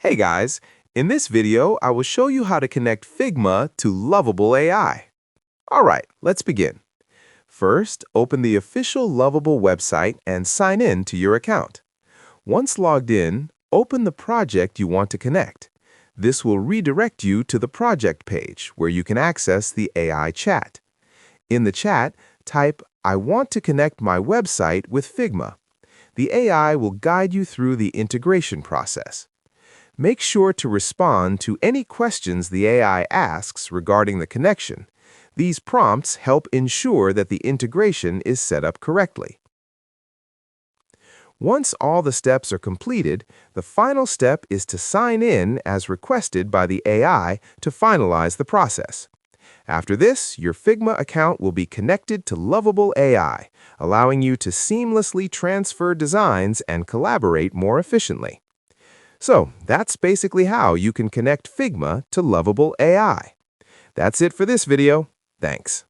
Hey guys, in this video, I will show you how to connect Figma to Lovable AI. All right, let's begin. First, open the official Lovable website and sign in to your account. Once logged in, open the project you want to connect. This will redirect you to the project page where you can access the AI chat. In the chat, type, "I want to connect my website with Figma." The AI will guide you through the integration process. Make sure to respond to any questions the AI asks regarding the connection. These prompts help ensure that the integration is set up correctly. Once all the steps are completed, the final step is to sign in as requested by the AI to finalize the process. After this, your Figma account will be connected to Lovable AI, allowing you to seamlessly transfer designs and collaborate more efficiently. So that's basically how you can connect Figma to Lovable AI. That's it for this video. Thanks.